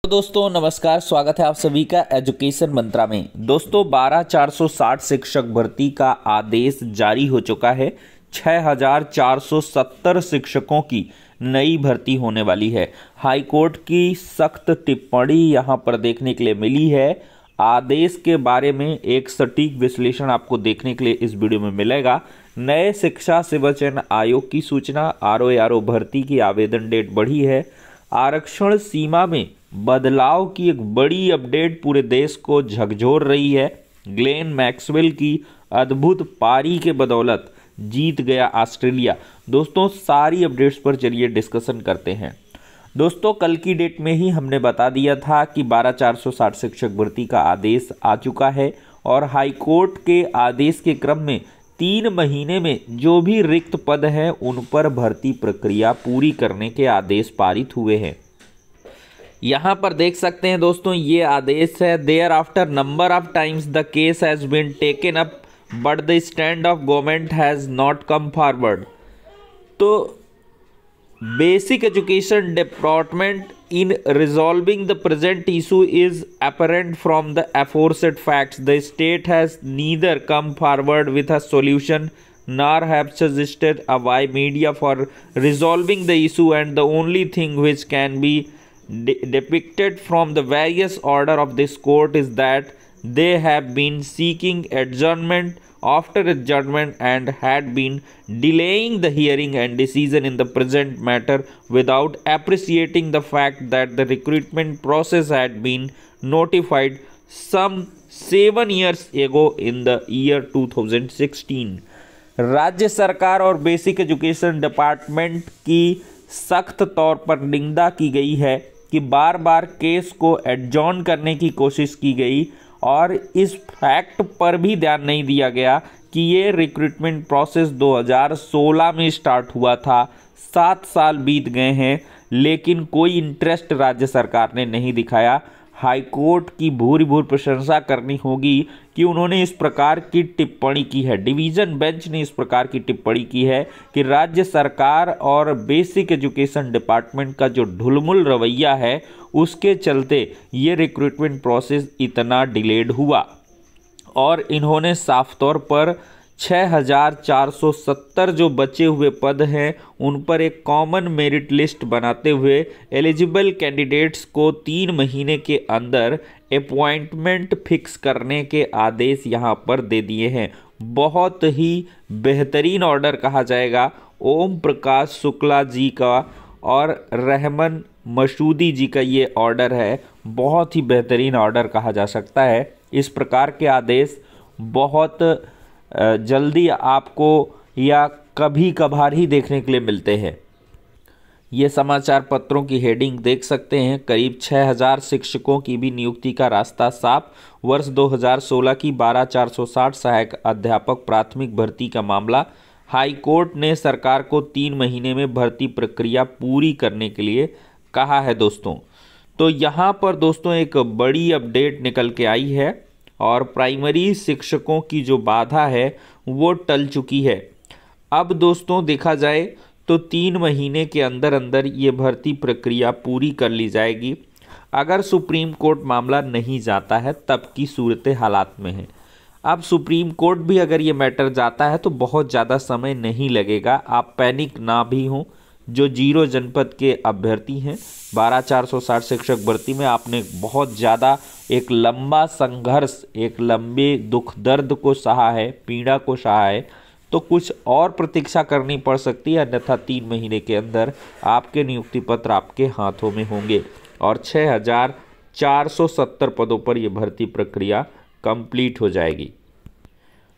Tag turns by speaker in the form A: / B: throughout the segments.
A: तो दोस्तों नमस्कार, स्वागत है आप सभी का एजुकेशन मंत्रा में। दोस्तों 12,460 शिक्षक भर्ती का आदेश जारी हो चुका है। 6,470 शिक्षकों की नई भर्ती होने वाली है। हाईकोर्ट की सख्त टिप्पणी यहां पर देखने के लिए मिली है। आदेश के बारे में एक सटीक विश्लेषण आपको देखने के लिए इस वीडियो में मिलेगा। नए शिक्षा सेवा चयन आयोग की सूचना, आरओ भर्ती की आवेदन डेट बढ़ी है। आरक्षण सीमा में बदलाव की एक बड़ी अपडेट पूरे देश को झकझोर रही है। ग्लेन मैक्सवेल की अद्भुत पारी के बदौलत जीत गया ऑस्ट्रेलिया। दोस्तों सारी अपडेट्स पर चलिए डिस्कशन करते हैं। दोस्तों कल की डेट में ही हमने बता दिया था कि 12,460 शिक्षक भर्ती का आदेश आ चुका है और हाईकोर्ट के आदेश के क्रम में 3 महीने में जो भी रिक्त पद हैं उन पर भर्ती प्रक्रिया पूरी करने के आदेश पारित हुए हैं। यहाँ पर देख सकते हैं दोस्तों, ये आदेश है। Thereafter number of times the case has been taken up but the stand of government has not come forward. तो basic education department in resolving the present issue is apparent from the aforesaid facts. The state has neither come forward with a solution nor have suggested a way media for resolving the issue, and the only thing which can be depicted from the various order of this court is that they have been seeking adjournment after adjournment and had been delaying the hearing and decision in the present matter without appreciating the fact that the recruitment process had been notified some 7 years ago in the year 2016। राज्य सरकार और basic education department की सख्त तौर पर निंदा की गई है कि बार बार केस को एडजॉर्न करने की कोशिश की गई और इस फैक्ट पर भी ध्यान नहीं दिया गया कि ये रिक्रूटमेंट प्रोसेस 2016 में स्टार्ट हुआ था। 7 साल बीत गए हैं लेकिन कोई इंटरेस्ट राज्य सरकार ने नहीं दिखाया। हाईकोर्ट की भूरी प्रशंसा करनी होगी कि उन्होंने इस प्रकार की टिप्पणी की है। डिवीज़न बेंच ने इस प्रकार की टिप्पणी की है कि राज्य सरकार और बेसिक एजुकेशन डिपार्टमेंट का जो ढुलमुल रवैया है उसके चलते ये रिक्रूटमेंट प्रोसेस इतना डिलेड हुआ और इन्होंने साफ तौर पर 6,470 जो बचे हुए पद हैं उन पर एक कॉमन मेरिट लिस्ट बनाते हुए एलिजिबल कैंडिडेट्स को 3 महीने के अंदर अपॉइंटमेंट फिक्स करने के आदेश यहां पर दे दिए हैं। बहुत ही बेहतरीन ऑर्डर कहा जाएगा। ओम प्रकाश शुक्ला जी का और रहमान मसूदी जी का ये ऑर्डर है। बहुत ही बेहतरीन ऑर्डर कहा जा सकता है। इस प्रकार के आदेश बहुत जल्दी आपको या कभी कभार ही देखने के लिए मिलते हैं। ये समाचार पत्रों की हेडिंग देख सकते हैं। करीब 6,000 शिक्षकों की भी नियुक्ति का रास्ता साफ। वर्ष 2016 की 12,460 सहायक अध्यापक प्राथमिक भर्ती का मामला। हाई कोर्ट ने सरकार को 3 महीने में भर्ती प्रक्रिया पूरी करने के लिए कहा है दोस्तों। तो यहाँ पर दोस्तों एक बड़ी अपडेट निकल के आई है और प्राइमरी शिक्षकों की जो बाधा है वो टल चुकी है। अब दोस्तों देखा जाए तो 3 महीने के अंदर अंदर ये भर्ती प्रक्रिया पूरी कर ली जाएगी। अगर सुप्रीम कोर्ट मामला नहीं जाता है तब की सूरत हालात में है। अब सुप्रीम कोर्ट भी अगर ये मैटर जाता है तो बहुत ज़्यादा समय नहीं लगेगा। आप पैनिक ना भी हों। जो 0 जनपद के अभ्यर्थी हैं 12,460 शिक्षक भर्ती में आपने बहुत ज़्यादा एक लंबा संघर्ष, एक लंबे दुख दर्द को सहा है, पीड़ा को सहा है, तो कुछ और प्रतीक्षा करनी पड़ सकती है। अन्यथा 3 महीने के अंदर आपके नियुक्ति पत्र आपके हाथों में होंगे और 6,470 पदों पर यह भर्ती प्रक्रिया कंप्लीट हो जाएगी।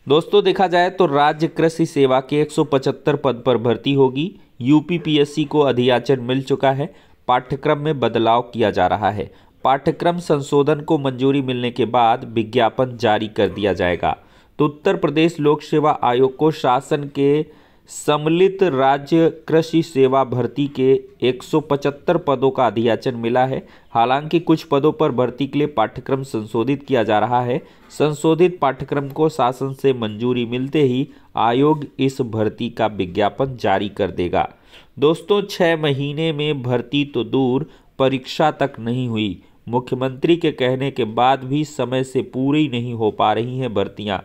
A: दोस्तों देखा जाए तो राज्य कृषि सेवा के 175 पद पर भर्ती होगी। यूपीपीएससी को अधियाचन मिल चुका है। पाठ्यक्रम में बदलाव किया जा रहा है। पाठ्यक्रम संशोधन को मंजूरी मिलने के बाद विज्ञापन जारी कर दिया जाएगा। तो उत्तर प्रदेश लोक सेवा आयोग को शासन के सम्मिलित राज्य कृषि सेवा भर्ती के 175 पदों का अधियाचन मिला है। हालांकि कुछ पदों पर भर्ती के लिए पाठ्यक्रम संशोधित किया जा रहा है। संशोधित पाठ्यक्रम को शासन से मंजूरी मिलते ही आयोग इस भर्ती का विज्ञापन जारी कर देगा। दोस्तों 6 महीने में भर्ती तो दूर, परीक्षा तक नहीं हुई, मुख्यमंत्री के कहने के बाद भी समय से पूरी नहीं हो पा रही हैं भर्तियां।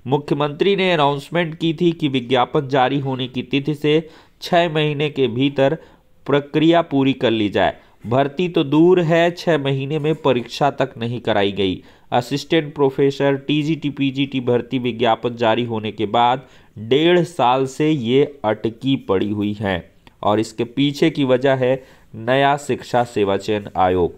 A: मुख्यमंत्री ने अनाउंसमेंट की थी कि विज्ञापन जारी होने की तिथि से 6 महीने के भीतर प्रक्रिया पूरी कर ली जाए। भर्ती तो दूर है, 6 महीने में परीक्षा तक नहीं कराई गई। असिस्टेंट प्रोफेसर, टीजीटी, पीजीटी भर्ती विज्ञापन जारी होने के बाद 1.5 साल से ये अटकी पड़ी हुई हैं और इसके पीछे की वजह है नया शिक्षा सेवा चयन आयोग।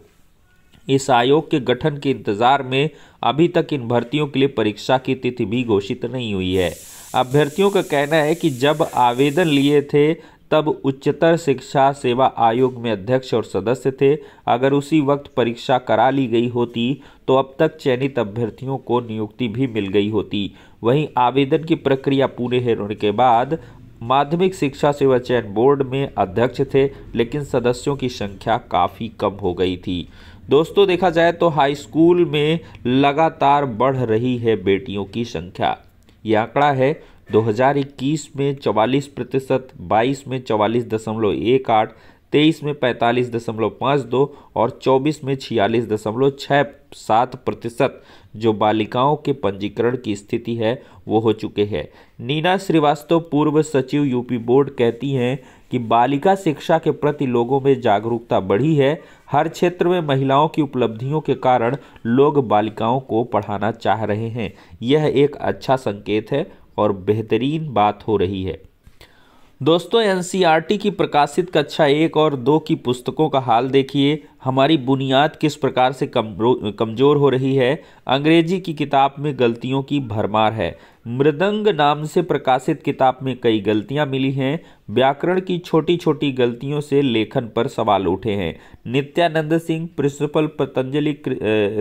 A: इस आयोग के गठन के इंतजार में अभी तक इन भर्तियों के लिए परीक्षा की तिथि भी घोषित नहीं हुई है। अभ्यर्थियों का कहना है कि जब आवेदन लिए थे तब उच्चतर शिक्षा सेवा आयोग में अध्यक्ष और सदस्य थे। अगर उसी वक्त परीक्षा करा ली गई होती तो अब तक चयनित अभ्यर्थियों को नियुक्ति भी मिल गई होती। वहीं आवेदन की प्रक्रिया पूरे होने के बाद माध्यमिक शिक्षा सेवा चयन बोर्ड में अध्यक्ष थे, लेकिन सदस्यों की संख्या काफ़ी कम हो गई थी। दोस्तों, देखा जाए तो हाई स्कूल में लगातार बढ़ रही है बेटियों की संख्या। यह आंकड़ा है 2021 में 44%, 22 में 44.18, 23 में 45.52 और 24 में 46.67% जो बालिकाओं के पंजीकरण की स्थिति है वो हो चुके हैं। नीना श्रीवास्तव, पूर्व सचिव यूपी बोर्ड, कहती हैं कि बालिका शिक्षा के प्रति लोगों में जागरूकता बढ़ी है। हर क्षेत्र में महिलाओं की उपलब्धियों के कारण लोग बालिकाओं को पढ़ाना चाह रहे हैं। यह एक अच्छा संकेत है और बेहतरीन बात हो रही है। दोस्तों, एनसीईआरटी की प्रकाशित कक्षा 1 और 2 की पुस्तकों का हाल देखिए। हमारी बुनियाद किस प्रकार से कमज़ोर हो रही है। अंग्रेजी की किताब में गलतियों की भरमार है। मृदंग नाम से प्रकाशित किताब में कई गलतियां मिली हैं। व्याकरण की छोटी छोटी गलतियों से लेखन पर सवाल उठे हैं। नित्यानंद सिंह, प्रिंसिपल पतंजलि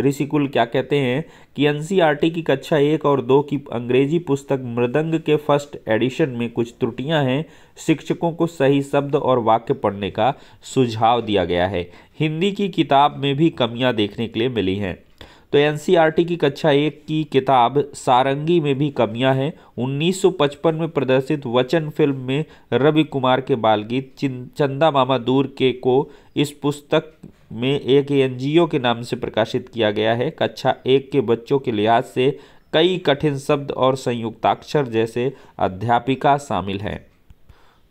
A: ऋषिकुल, क्या कहते हैं कि एनसीईआरटी की कक्षा 1 और 2 की अंग्रेजी पुस्तक मृदंग के फर्स्ट एडिशन में कुछ त्रुटियां हैं। शिक्षकों को सही शब्द और वाक्य पढ़ने का सुझाव दिया गया है। हिंदी की किताब में भी कमियां देखने के लिए मिली हैं। तो एनसीईआरटी की कक्षा 1 की किताब सारंगी में भी कमियां हैं। 1955 में प्रदर्शित वचन फिल्म में रवि कुमार के बाल गीत चंदा मामा दूर के को इस पुस्तक में एक एनजीओ के नाम से प्रकाशित किया गया है। कक्षा 1 के बच्चों के लिहाज से कई कठिन शब्द और संयुक्ताक्षर जैसे अध्यापिका शामिल हैं।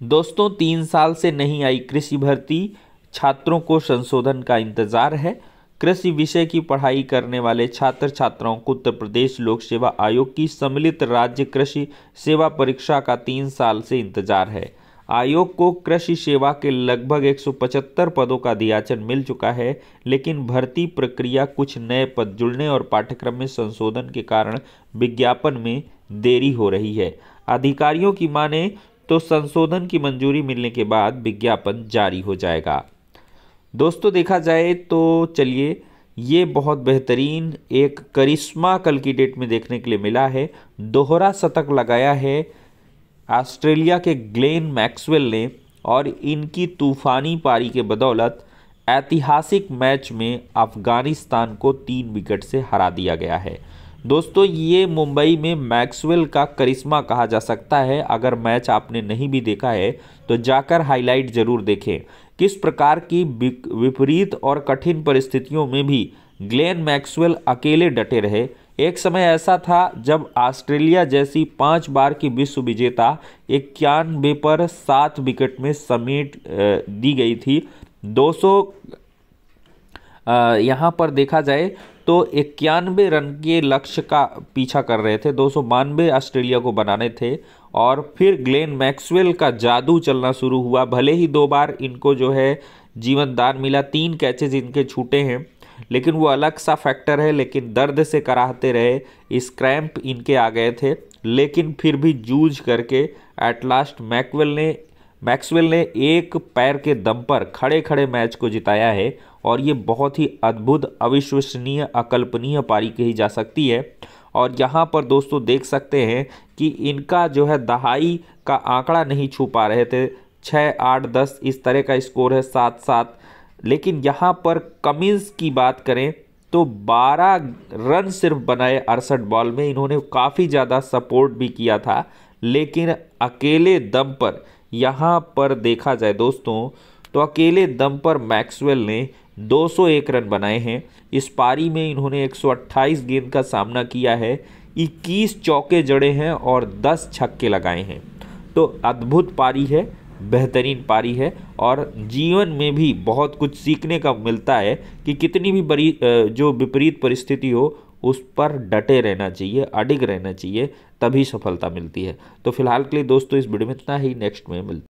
A: दोस्तों, 3 साल से नहीं आई कृषि भर्ती, छात्रों को संशोधन का इंतजार है। कृषि विषय की पढ़ाई करने वाले छात्र छात्राओं को उत्तर प्रदेश लोक सेवा आयोग की सम्मिलित राज्य कृषि सेवा परीक्षा का 3 साल से इंतजार है। आयोग को कृषि सेवा के लगभग 175 पदों का दियाचन मिल चुका है, लेकिन भर्ती प्रक्रिया, कुछ नए पद जुड़ने और पाठ्यक्रम में संशोधन के कारण विज्ञापन में देरी हो रही है। अधिकारियों की माने तो संशोधन की मंजूरी मिलने के बाद विज्ञापन जारी हो जाएगा। दोस्तों, देखा जाए तो चलिए, ये बहुत बेहतरीन एक करिश्मा कल की डेट में देखने के लिए मिला है। दोहरा शतक लगाया है ऑस्ट्रेलिया के ग्लेन मैक्सवेल ने और इनकी तूफानी पारी के बदौलत ऐतिहासिक मैच में अफगानिस्तान को 3 विकेट से हरा दिया गया है। दोस्तों, ये मुंबई में मैक्सवेल का करिश्मा कहा जा सकता है। अगर मैच आपने नहीं भी देखा है तो जाकर हाईलाइट जरूर देखें। किस प्रकार की विपरीत और कठिन परिस्थितियों में भी ग्लेन मैक्सवेल अकेले डटे रहे। एक समय ऐसा था जब ऑस्ट्रेलिया जैसी 5 बार की विश्व विजेता 91 पर 7 विकेट में समेट दी गई थी। 200 यहाँ पर देखा जाए तो 91 रन के लक्ष्य का पीछा कर रहे थे। 292 ऑस्ट्रेलिया को बनाने थे और फिर ग्लेन मैक्सवेल का जादू चलना शुरू हुआ। भले ही 2 बार इनको जो है जीवन दान मिला, 3 कैचेज इनके छूटे हैं, लेकिन वो अलग सा फैक्टर है। लेकिन दर्द से कराहते रहे, स्क्रैम्प इनके आ गए थे, लेकिन फिर भी जूझ करके एट लास्ट मैक्सवेल ने एक पैर के दम पर खड़े खड़े मैच को जिताया है। और ये बहुत ही अद्भुत, अविश्वसनीय, अकल्पनीय पारी कही जा सकती है। और यहाँ पर दोस्तों देख सकते हैं कि इनका जो है दहाई का आंकड़ा नहीं छू पा रहे थे। 6, 8, 10 इस तरह का स्कोर है, 7-7। लेकिन यहाँ पर कमिंस की बात करें तो 12 रन सिर्फ बनाए 68 बॉल में। इन्होंने काफ़ी ज़्यादा सपोर्ट भी किया था, लेकिन अकेले दम पर यहाँ पर देखा जाए दोस्तों तो अकेले दम पर मैक्सवेल ने 201 रन बनाए हैं। इस पारी में इन्होंने 128 गेंद का सामना किया है, 21 चौके जड़े हैं और 10 छक्के लगाए हैं। तो अद्भुत पारी है, बेहतरीन पारी है और जीवन में भी बहुत कुछ सीखने का मिलता है कि कितनी भी बड़ी जो विपरीत परिस्थिति हो उस पर डटे रहना चाहिए, अडिग रहना चाहिए, तभी सफलता मिलती है। तो फिलहाल के लिए दोस्तों इस वीडियो में इतना ही, नेक्स्ट में मिलते हैं।